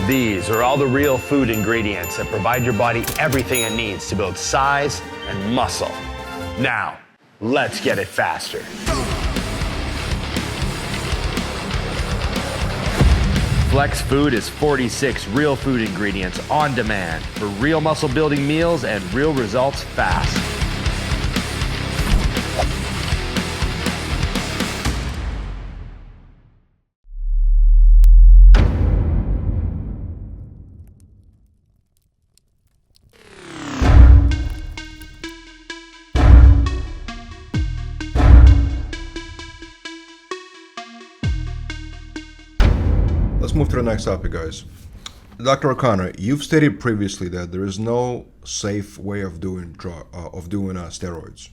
These are all the real food ingredients that provide your body everything it needs to build size and muscle. Now, let's get it faster. Flex Food is 46 real food ingredients on demand for real muscle building meals and real results fast. Let's move to the next topic, guys. Dr. O'Connor, you've stated previously that there is no safe way of doing steroids.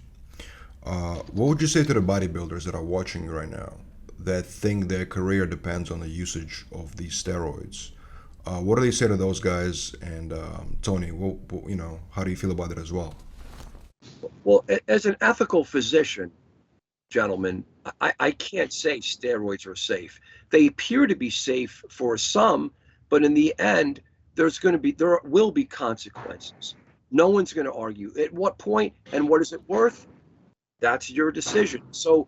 What would you say to the bodybuilders that are watching right now that think their career depends on the usage of these steroids? What do they say to those guys? And Tony, how do you feel about it as well? Well, as an ethical physician, gentlemen, I can't say steroids are safe. They appear to be safe for some, but in the end, there will be consequences. No one's going to argue. At what point and what is it worth? That's your decision. So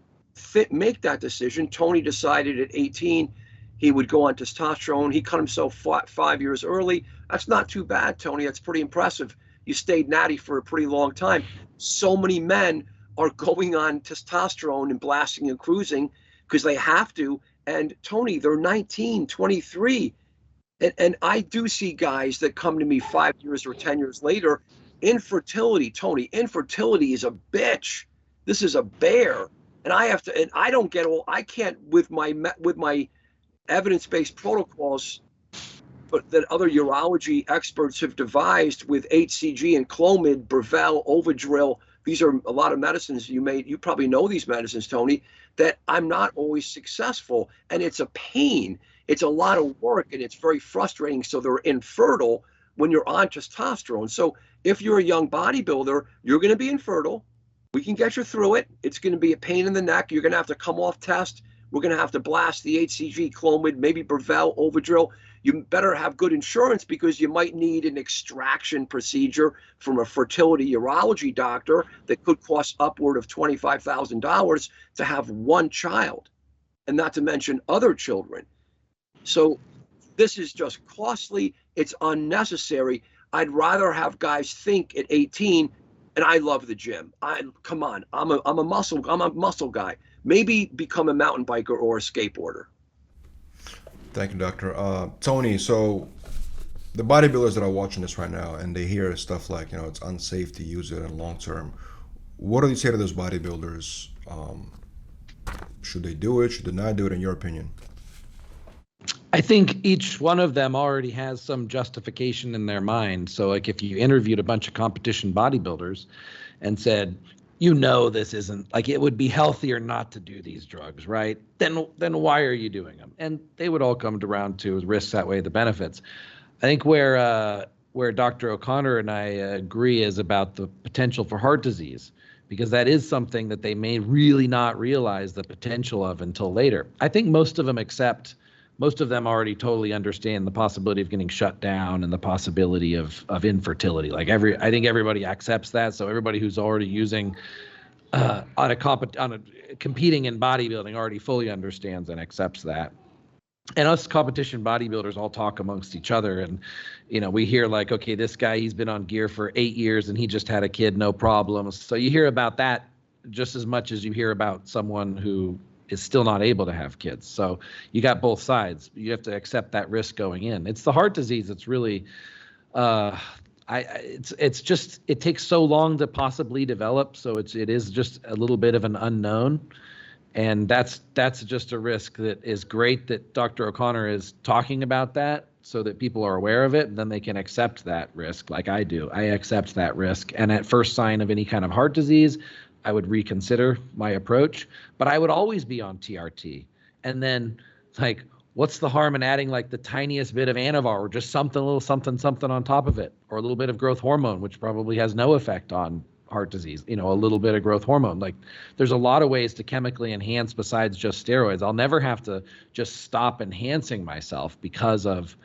make that decision. Tony decided at 18 he would go on testosterone. He cut himself 5 years early. That's not too bad, Tony. That's pretty impressive. You stayed natty for a pretty long time. So many men are going on testosterone and blasting and cruising because they have to. And Tony, they're 19, 23. And I do see guys that come to me 5 years or 10 years later. Infertility, Tony, infertility is a bitch. This is a bear. And I can't with my evidence-based protocols but that other urology experts have devised with HCG and Clomid, Brevell, Ovidril. These are a lot of medicines you probably know these medicines, Tony, that I'm not always successful. And it's a pain. It's a lot of work and it's very frustrating. So they're infertile when you're on testosterone. So if you're a young bodybuilder, you're going to be infertile. We can get you through it. It's going to be a pain in the neck. You're going to have to come off test. We're going to have to blast the HCG, Clomid, maybe Brevell, Ovidril. You better have good insurance because you might need an extraction procedure from a fertility urology doctor that could cost upward of $25,000 to have one child, and not to mention other children. So this is just costly. It's unnecessary. I'd rather have guys think at 18, and I love the gym. I'm a muscle guy. Maybe become a mountain biker or a skateboarder. Thank you, Doctor. Tony, so the bodybuilders that are watching this right now and they hear stuff like, it's unsafe to use it in long term. What do you say to those bodybuilders? Should they do it? Should they not do it, in your opinion? I think each one of them already has some justification in their mind. So like if you interviewed a bunch of competition bodybuilders and said, this isn't, like, it would be healthier not to do these drugs, right? Then why are you doing them? And they would all come around to risks outweigh the benefits. I think where Dr. O'Connor and I agree is about the potential for heart disease, because that is something that they may really not realize the potential of until later. I think most of them already totally understand the possibility of getting shut down and the possibility of infertility. I think everybody accepts that. So everybody who's already using competing in bodybuilding already fully understands and accepts that. And us competition bodybuilders all talk amongst each other, and we hear like, okay, this guy, he's been on gear for 8 years and he just had a kid, no problems. So you hear about that just as much as you hear about someone who is still not able to have kids. So you got both sides. You have to accept that risk going in. It's the heart disease. It's really, it takes so long to possibly develop. So it is just a little bit of an unknown. And that's just a risk that is great that Dr. O'Connor is talking about that so that people are aware of it, and then they can accept that risk like I do. I accept that risk. And at first sign of any kind of heart disease, I would reconsider my approach, but I would always be on TRT. And then what's the harm in adding like the tiniest bit of Anavar or just a little something on top of it, or a little bit of growth hormone, which probably has no effect on heart disease, a little bit of growth hormone. Like there's a lot of ways to chemically enhance besides just steroids. I'll never have to just stop enhancing myself because of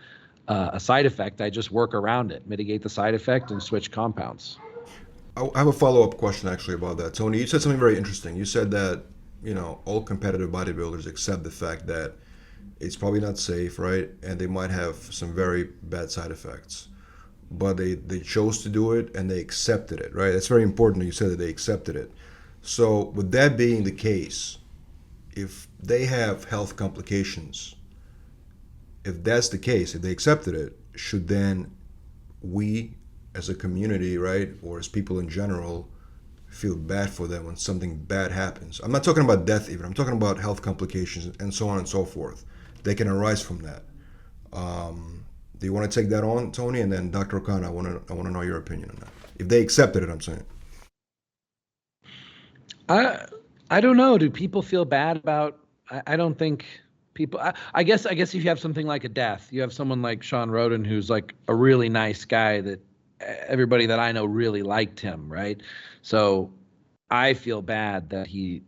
a side effect. I just work around it, mitigate the side effect, and switch compounds. I have a follow-up question actually about that. Tony, you said something very interesting. You said that, all competitive bodybuilders accept the fact that it's probably not safe, right? And they might have some very bad side effects. But they chose to do it and they accepted it, right? That's very important that you said that they accepted it. So with that being the case, if they have health complications, if that's the case, if they accepted it, should then we as a community, right, or as people in general, feel bad for them when something bad happens? I'm not talking about death even. I'm talking about health complications and so on and so forth. They can arise from that. Do you want to take that on, Tony? And then Dr. O'Connor, I want to know your opinion on that. If they accepted it, I'm saying. I don't know. Do people feel bad about? I don't think people. I guess if you have something like a death, you have someone like Sean Roden, who's like a really nice guy that everybody that I know really liked him, right? So I feel bad that he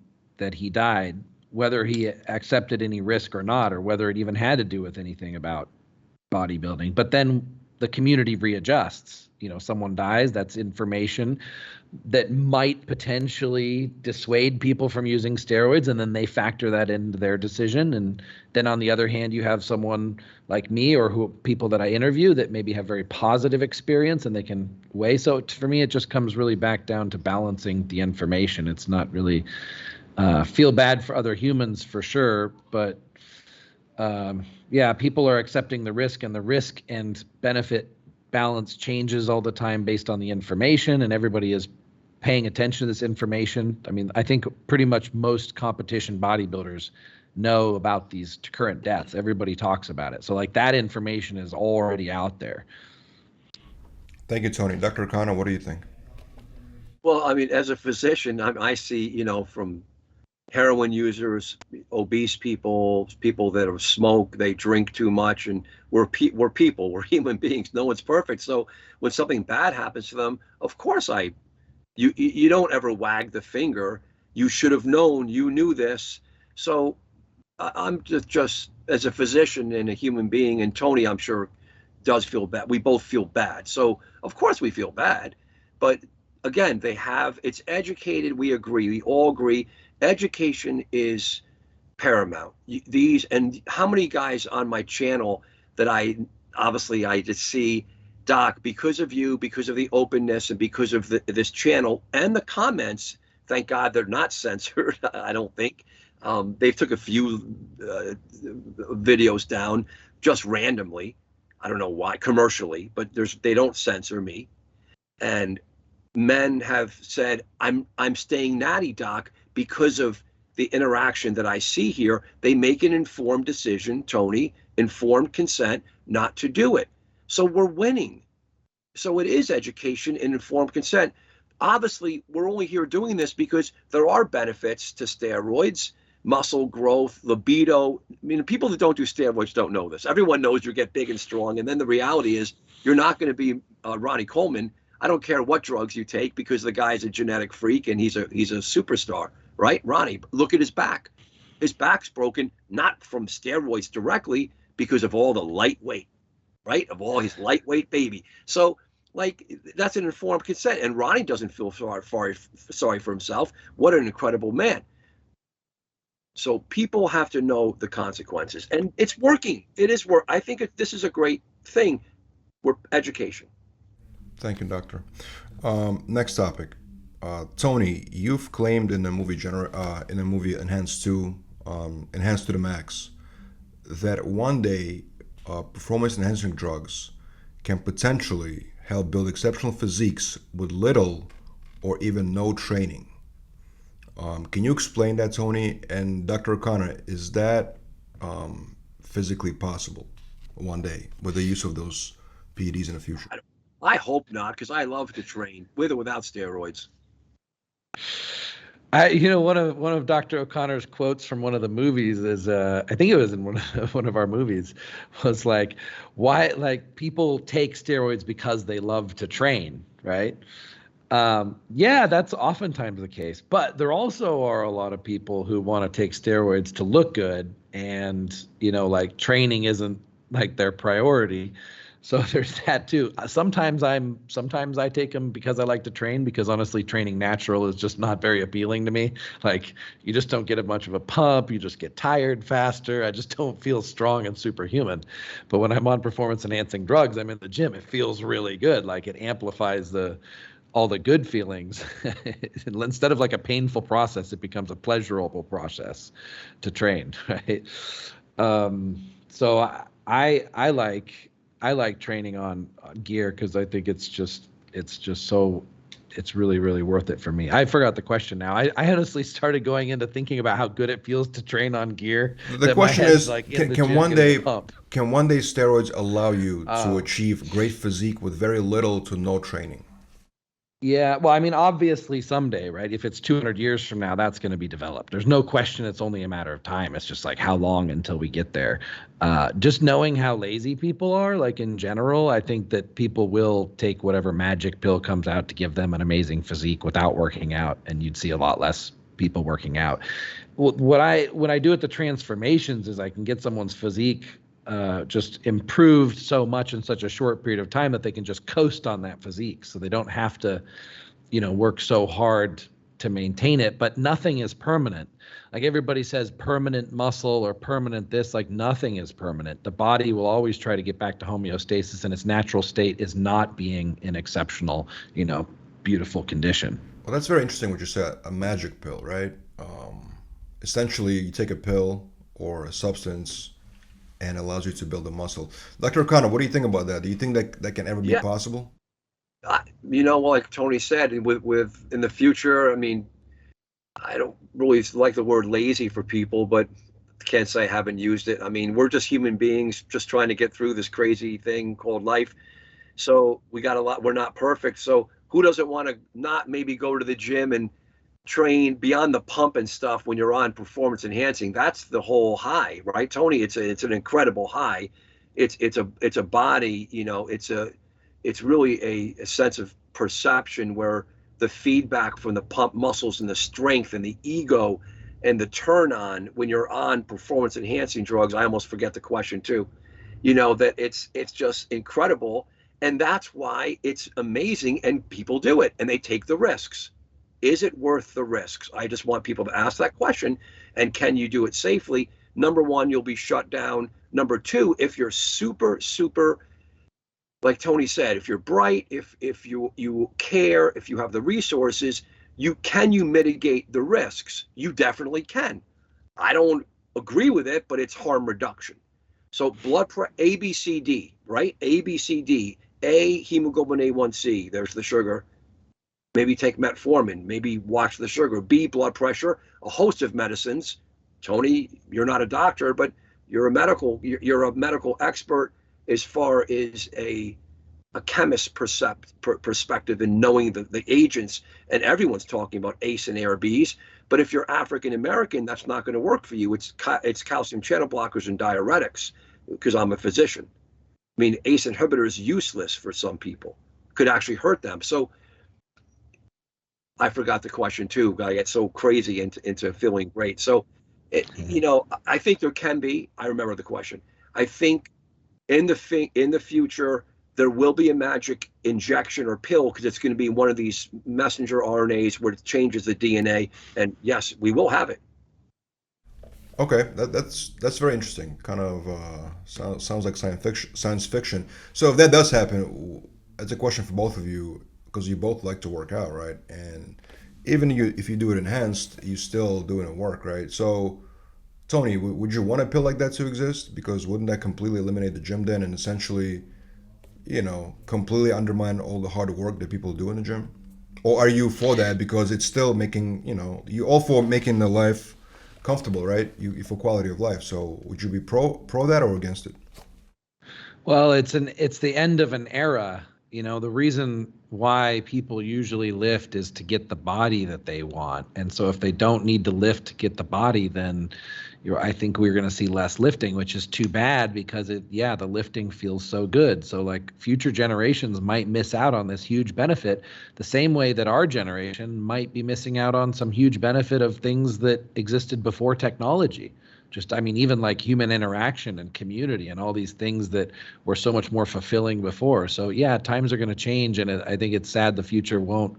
died, whether he accepted any risk or not, or whether it even had to do with anything about bodybuilding. But then the community readjusts. Someone dies, that's information that might potentially dissuade people from using steroids, and then they factor that into their decision. And then on the other hand, you have someone like me or people that I interview that maybe have very positive experience and they can weigh. So for me, it just comes really back down to balancing the information. It's not really feel bad for other humans for sure, but yeah, people are accepting the risk, and the risk and benefit balance changes all the time based on the information, and everybody is paying attention to this information. I mean, I think pretty much most competition bodybuilders know about these current deaths. Everybody talks about it. So like that information is already out there. Thank you, Tony. Dr. O'Connor, what do you think? Well, I mean, as a physician, I see, from heroin users, obese people, people that have smoked, they drink too much, and we're people, we're human beings. No one's perfect. So when something bad happens to them, of course you don't ever wag the finger. You should have known. You knew this. So I'm just as a physician and a human being, and Tony, I'm sure, does feel bad. We both feel bad. So of course we feel bad. But again, it's educated. We agree. We all agree. Education is paramount. And how many guys on my channel that I just see, Doc, because of you, because of the openness, and because of this channel and the comments, thank God they're not censored. I don't think. They've took a few videos down just randomly. I don't know why, commercially, but they don't censor me. And men have said, I'm staying natty, Doc, because of the interaction that I see here. They make an informed decision, Tony, informed consent not to do it. So we're winning. So it is education and informed consent. Obviously, we're only here doing this because there are benefits to steroids, muscle growth, libido. I mean, people that don't do steroids don't know this. Everyone knows you get big and strong. And then the reality is you're not going to be Ronnie Coleman. I don't care what drugs you take because the guy's a genetic freak and he's a superstar, right? Ronnie, look at his back. His back's broken, not from steroids directly, because of all the lightweight, right? Of all his lightweight baby. So, that's an informed consent. And Ronnie doesn't feel sorry for himself. What an incredible man. So people have to know the consequences. And it's working. It is work. I think this is a great thing. We're education. Thank you, Doctor. Next topic. Tony, you've claimed in the movie Enhanced to the Max, that one day performance-enhancing drugs can potentially help build exceptional physiques with little or even no training. Can you explain that, Tony? And Dr. O'Connor, is that physically possible one day with the use of those PEDs in the future? I hope not, because I love to train with or without steroids. One of Dr. O'Connor's quotes from one of the movies is, I think it was in one of our movies, was like, why, like, people take steroids because they love to train, right? Yeah, that's oftentimes the case, but there also are a lot of people who want to take steroids to look good, and like training isn't like their priority. So there's that too. Sometimes I take them because I like to train, because honestly training natural is just not very appealing to me. Like you just don't get as much of a pump, you just get tired faster. I just don't feel strong and superhuman. But when I'm on performance enhancing drugs, I'm in the gym, it feels really good. Like it amplifies all the good feelings. Instead of like a painful process, it becomes a pleasurable process to train, right? So I like training on gear because I think it's really, really worth it for me. I forgot the question now. I honestly started going into thinking about how good it feels to train on gear. The question is, like in the can gym one getting day a pump. can one day steroids allow you to achieve great physique with very little to no training? Yeah, well, I mean, obviously someday, right? If it's 200 years from now, that's going to be developed. There's no question it's only a matter of time. It's just like how long until we get there. Just knowing how lazy people are, like in general, I think that people will take whatever magic pill comes out to give them an amazing physique without working out, and you'd see a lot less people working out. What I do at the transformations is I can get someone's physique just improved so much in such a short period of time that they can just coast on that physique. So they don't have to, work so hard to maintain it, but nothing is permanent. Like everybody says permanent muscle or permanent this, like nothing is permanent. The body will always try to get back to homeostasis, and its natural state is not being in exceptional, beautiful condition. Well, that's very interesting what you said. A magic pill, right? Essentially, you take a pill or a substance and allows you to build a muscle. Dr. O'Connor, what do you think about that? Do you think that can ever be Yeah. possible? Like Tony said, with in the future, I mean, I don't really like the word lazy for people, but can't say I haven't used it. I mean, we're just human beings just trying to get through this crazy thing called life. So we got a lot. We're not perfect. So who doesn't want to not maybe go to the gym and train beyond the pump and stuff when you're on performance enhancing? That's the whole high, right, Tony? It's an incredible high. It's a body, it's really a sense of perception where the feedback from the pump muscles and the strength and the ego and the turn on when you're on performance enhancing drugs. I almost forget the question too. That it's just incredible. And that's why it's amazing, and people do it and they take the risks. Is it worth the risks? I just want people to ask that question. And can you do it safely? Number one, you'll be shut down. Number two, if you're super, super, like Tony said, if you're bright, if you care, if you have the resources, you mitigate the risks? You definitely can. I don't agree with it, but it's harm reduction. So blood pressure, A, B, C, D, right? A, B, C, D. A, hemoglobin A1C. There's the sugar. Maybe take metformin, maybe watch the sugar. B, blood pressure, a host of medicines. Tony, you're not a doctor, but you're a medical expert as far as a chemist perspective in knowing the agents, and everyone's talking about ACE and ARBs. But if you're African American, that's not going to work for you. It's calcium channel blockers and diuretics, because I'm a physician. I mean, ACE inhibitor is useless for some people, could actually hurt them. So I forgot the question too. I get so crazy into feeling great. So, I think there can be. I remember the question. I think in the future there will be a magic injection or pill, because it's going to be one of these messenger RNAs where it changes the DNA. And yes, we will have it. Okay, that's very interesting. Kind of sounds like science fiction. So if that does happen, it's a question for both of you, because you both like to work out, right? And even if you do it enhanced, you still doing it work, right? So, Tony, would you want a pill like that to exist? Because wouldn't that completely eliminate the gym then, and essentially, completely undermine all the hard work that people do in the gym? Or are you for that because it's still making, you all for making the life comfortable, right? You for quality of life. So would you be pro that or against it? Well, it's the end of an era. The reason why people usually lift is to get the body that they want. And so if they don't need to lift to get the body, then I think we're going to see less lifting, which is too bad, because the lifting feels so good. So like future generations might miss out on this huge benefit, the same way that our generation might be missing out on some huge benefit of things that existed before technology. Just, I mean, even like human interaction and community and all these things that were so much more fulfilling before. So yeah, times are going to change, and I think it's sad the future won't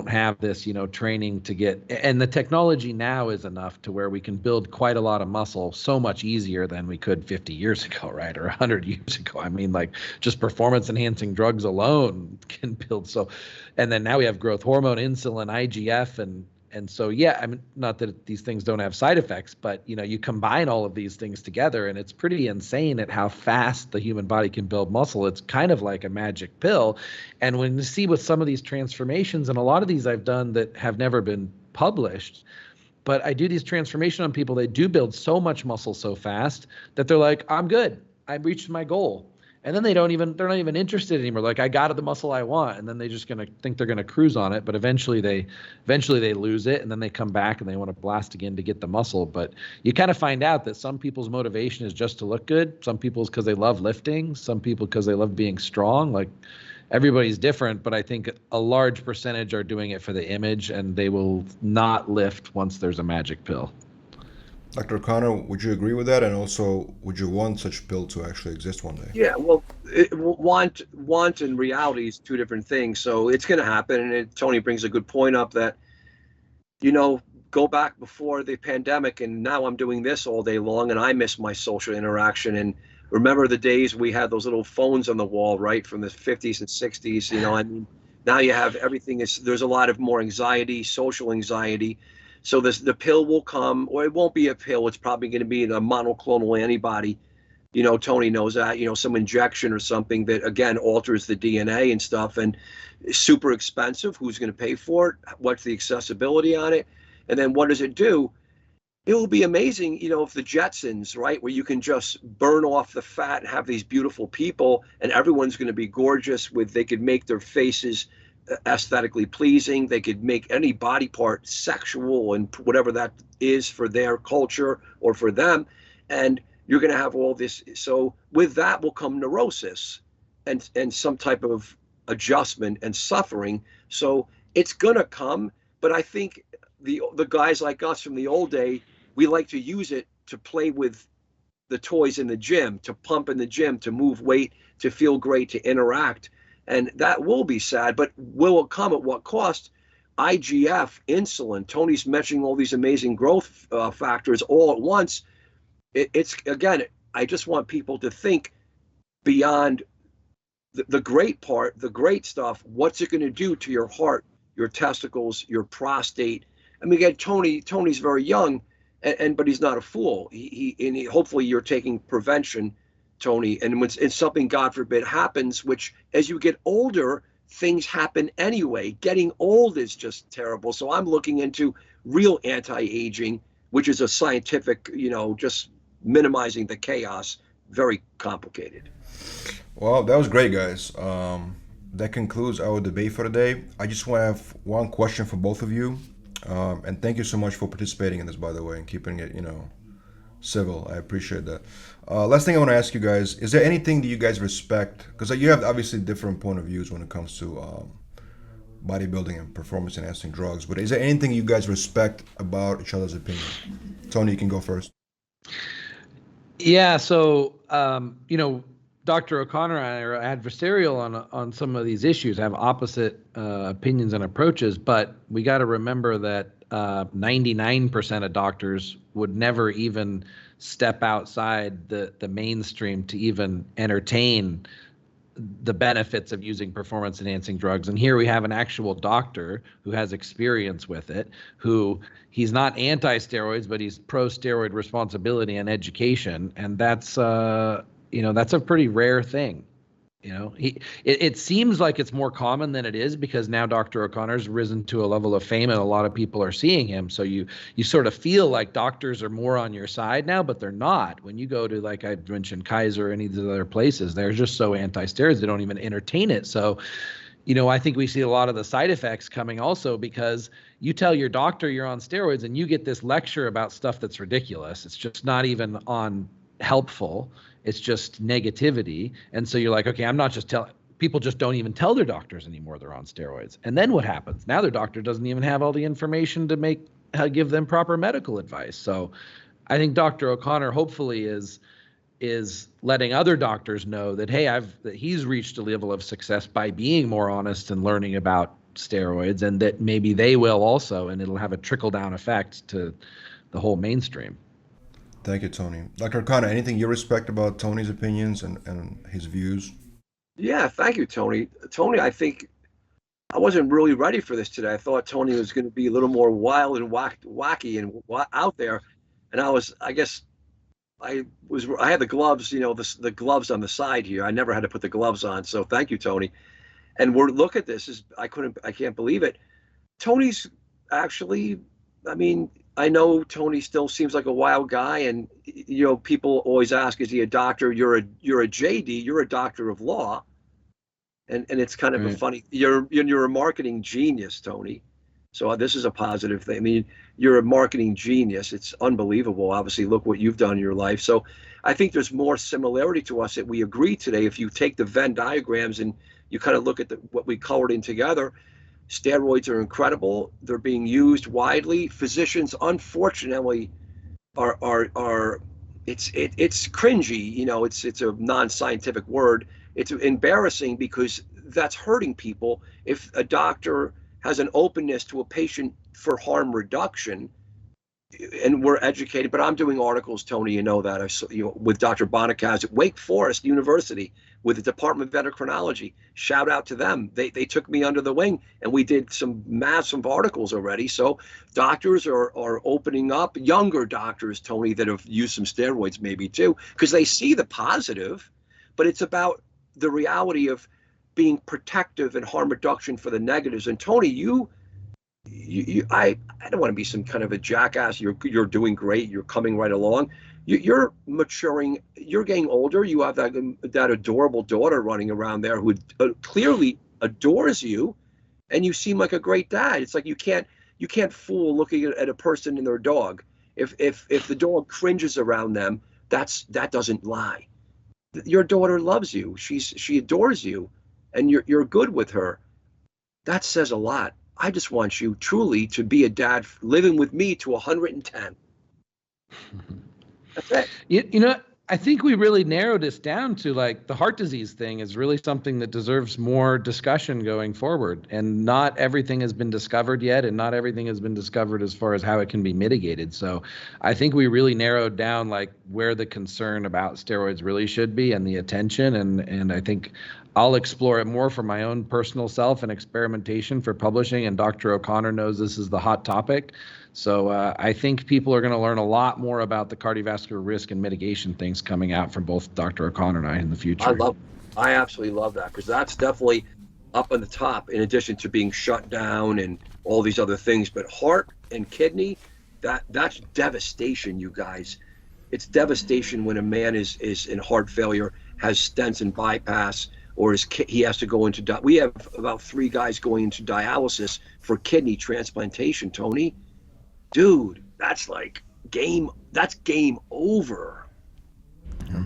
have this, training to get, and the technology now is enough to where we can build quite a lot of muscle so much easier than we could 50 years ago, right? Or 100 years ago. I mean, like, just performance enhancing drugs alone can build so, and then now we have growth hormone, insulin, IGF, and so, yeah, I mean, not that these things don't have side effects, but, you combine all of these things together, and it's pretty insane at how fast the human body can build muscle. It's kind of like a magic pill. And when you see with some of these transformations, and a lot of these I've done that have never been published, but I do these transformation on people, they do build so much muscle so fast that they're like, I'm good. I've reached my goal. And then they're not even interested anymore. Like, I got the muscle I want, and then they're just gonna think they're gonna cruise on it. But eventually they lose it, and then they come back and they want to blast again to get the muscle. But you kind of find out that some people's motivation is just to look good. Some people's because they love lifting. Some people because they love being strong. Like, everybody's different, but I think a large percentage are doing it for the image, and they will not lift once there's a magic pill. Dr. O'Connor, would you agree with that? And also, would you want such pill to actually exist one day? Yeah, well, want and reality is two different things. So it's going to happen. And Tony brings a good point up that, go back before the pandemic, and now I'm doing this all day long, and I miss my social interaction. And remember the days we had those little phones on the wall, right, from the 50s and 60s. I mean, now you have everything. There's a lot of more anxiety, social anxiety. So the pill will come, or it won't be a pill. It's probably going to be a monoclonal antibody. Tony knows that, some injection or something that, again, alters the DNA and stuff, and it's super expensive. Who's going to pay for it? What's the accessibility on it? And then what does it do? It will be amazing, if the Jetsons, right, where you can just burn off the fat and have these beautiful people, and everyone's going to be gorgeous they could make their faces aesthetically pleasing. They could make any body part sexual and whatever that is for their culture or for them. And you're going to have all this. So with that will come neurosis and some type of adjustment and suffering. So it's going to come. But I think the guys like us from the old day, we like to use it to play with the toys in the gym, to pump in the gym, to move weight, to feel great, to interact. And that will be sad, but will it come at what cost? IGF, insulin, Tony's mentioning all these amazing growth factors all at once. It's, again, I just want people to think beyond the great part, the great stuff. What's it going to do to your heart, your testicles, your prostate? I mean, again, Tony's very young, but he's not a fool. He hopefully you're taking prevention, Tony, and when something, God forbid, happens, which as you get older, things happen anyway. Getting old is just terrible. So I'm looking into real anti-aging, which is a scientific, just minimizing the chaos. Very complicated. Well, that was great, guys. That concludes our debate for today. I just want to have one question for both of you. And thank you so much for participating in this, by the way, and keeping it, civil. I appreciate that. Last thing I want to ask you guys, is there anything that you guys respect? Because you have obviously different point of views when it comes to bodybuilding and performance enhancing drugs, but is there anything you guys respect about each other's opinion? Tony, you can go first. Yeah, so, Dr. O'Connor and I are adversarial on some of these issues, have opposite opinions and approaches, but we got to remember that 99% of doctors would never even step outside the mainstream to even entertain the benefits of using performance enhancing drugs. And here we have an actual doctor who has experience with it, who he's not anti-steroids, but he's pro-steroid responsibility and education. And that's, that's a pretty rare thing. It seems like it's more common than it is, because now Dr. O'Connor's risen to a level of fame and a lot of people are seeing him. So you sort of feel like doctors are more on your side now, but they're not. When you go to, like I mentioned, Kaiser or any of the other places, they're just so anti-steroids, they don't even entertain it. So, I think we see a lot of the side effects coming also because you tell your doctor you're on steroids and you get this lecture about stuff that's ridiculous. It's just not even on helpful. It's just negativity. And so you're like, okay, I'm not just telling people, just don't even tell their doctors anymore they're on steroids. And then what happens? Now their doctor doesn't even have all the information to give them proper medical advice. So I think Dr. O'Connor hopefully is letting other doctors know that, hey, that he's reached a level of success by being more honest and learning about steroids, and that maybe they will also, and it'll have a trickle down effect to the whole mainstream. Thank you, Tony. Dr. O'Connor, anything you respect about Tony's opinions and his views? Yeah, thank you, Tony. Tony, I think I wasn't really ready for this today. I thought Tony was going to be a little more wild and wacky and out there, and I guess I had the gloves, the gloves on the side here. I never had to put the gloves on, so thank you, Tony. And look at this. I can't believe it. Tony's actually, I mean, I know Tony still seems like a wild guy, and people always ask, is he a doctor? You're a JD, you're a doctor of law. And it's kind of a funny, you're a marketing genius, Tony. So this is a positive thing. I mean, you're a marketing genius. It's unbelievable. Obviously, look what you've done in your life. So I think there's more similarity to us that we agree today. If you take the Venn diagrams and you kind of look at what we colored in together, steroids are incredible. They're being used widely. Physicians, unfortunately, are it's cringy. It's a non-scientific word. It's embarrassing because that's hurting people. If a doctor has an openness to a patient for harm reduction, and we're educated, but I'm doing articles, Tony, you know that, with Dr. Bonacaz at Wake Forest University with the Department of Endocrinology. Shout out to them. They took me under the wing, and we did some massive articles already. So doctors are opening up, younger doctors, Tony, that have used some steroids maybe too, because they see the positive, but it's about the reality of being protective and harm reduction for the negatives. And Tony, I don't want to be some kind of a jackass. You're doing great. You're coming right along. You're maturing. You're getting older. You have that adorable daughter running around there who clearly adores you, and you seem like a great dad. It's like you can't fool looking at a person and their dog. If the dog cringes around them, that doesn't lie. Your daughter loves you. She adores you, and you're good with her. That says a lot. I just want you truly to be a dad living with me to 110. That's it. I think we really narrowed this down to, like, the heart disease thing is really something that deserves more discussion going forward. And not everything has been discovered yet, and not everything has been discovered as far as how it can be mitigated. So I think we really narrowed down, like, where the concern about steroids really should be and the attention. And I think I'll explore it more for my own personal self and experimentation for publishing. And Dr. O'Connor knows this is the hot topic. So I think people are going to learn a lot more about the cardiovascular risk and mitigation things coming out from both Dr. O'Connor and I in the future. I absolutely love that, because that's definitely up on the top, in addition to being shut down and all these other things. But heart and kidney, that's devastation, you guys. It's devastation when a man is in heart failure, has stents and bypass, or he has to go into. We have about 3 guys going into dialysis for kidney transplantation, Tony. Dude, that's game over. Yeah.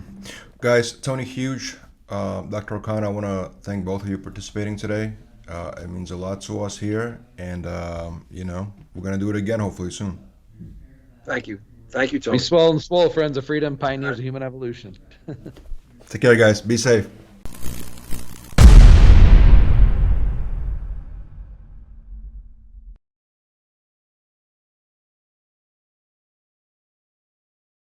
Guys, Tony, huge. Dr. O'Connor, I want to thank both of you participating today. It means a lot to us here, and we're going to do it again hopefully soon. Thank you, Tony. Be swell and swole, friends of freedom, pioneers of human evolution. Take care, guys. Be safe.